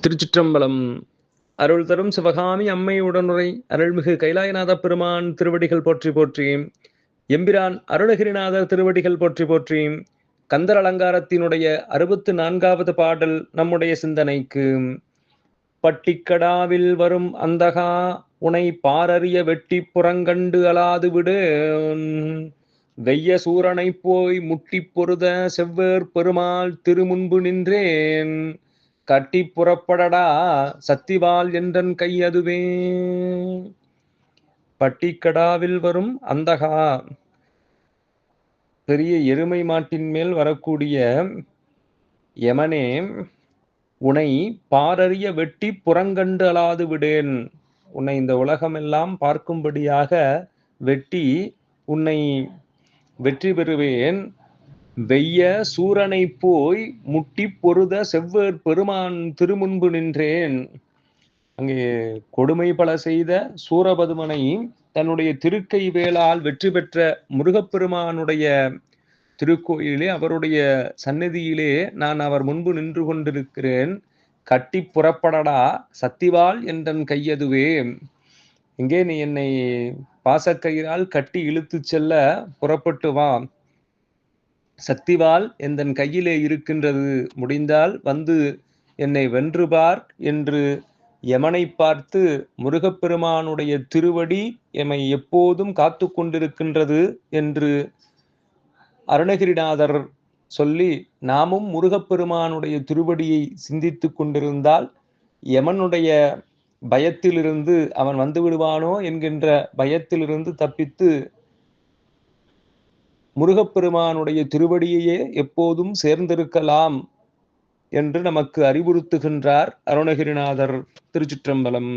திருச்சிற்றம்பலம். அருள் தரும் சிவகாமி அம்மை உடனுரை அருள்மிகு கைலாயநாத பெருமான் திருவடிகள் போற்றி போற்றி. எம்பிரான் அருணகிரிநாதர் திருவடிகள் போற்றி போற்றி. கந்தர் அலங்காரத்தினுடைய 64வது பாடல் நம்முடைய சிந்தனைக்கு. பட்டிக்கடாவில் வரும் அந்தகா உனை பாரறிய வெட்டி புறங்கண்டு அலாது விடு. வெய்ய சூரனை போய் முட்டி பொருத செவ்வேர் பெருமாள் திருமுன்பு நின்றேன். கட்டி புறப்படடா சத்திவால் என்றன் கை அதுவே. பட்டிக்கடாவில் வரும் அந்தகா, பெரிய எருமை மாட்டின் மேல் வரக்கூடிய யமனே, உன்னை பாரறிய வெட்டி புறங்கண்டு அலாது விடேன். உன்னை இந்த உலகமெல்லாம் பார்க்கும்படியாக வெட்டி உன்னை வெற்றி பெறுவேன். வெய்ய சூரனை போய் முட்டி பொருத செவ்வேர் பெருமான் திருமுன்பு நின்றேன். அங்கே கொடுமை பல செய்த சூரபதுமனை தன்னுடைய திருக்கை வேளால் வெற்றி பெற்ற முருகப்பெருமானுடைய திருக்கோயிலே, அவருடைய சந்நிதியிலே நான் அவர் முன்பு நின்று கொண்டிருக்கிறேன். கட்டி புறப்படடா சத்திவால் என்றன் கையதுவே. இங்கே நீ என்னை பாசக்கயிறால் கட்டி இழுத்து செல்ல புறப்பட்டு வா. சக்திவால் எந்தன் கையிலே இருக்கின்றது, முடிந்தால் வந்து என்னை வென்றுபார் என்று யமனை பார்த்து முருகப்பெருமானுடைய திருவடி எமை எப்போதும் காத்து கொண்டிருக்கின்றது என்று அருணகிரிநாதர் சொல்லி, நாமும் முருகப்பெருமானுடைய திருவடியை சிந்தித்து கொண்டிருந்தால் யமனுடைய பயத்திலிருந்து, அவன் வந்து விடுவானோ என்கின்ற பயத்திலிருந்து தப்பித்து முருகப்பெருமானுடைய திருவடியையே எப்போதும் சேர்ந்திருக்கலாம் என்று நமக்கு அறிவுறுத்துகின்றார் அருணகிரிநாதர். திருச்சிற்றம்பலம்.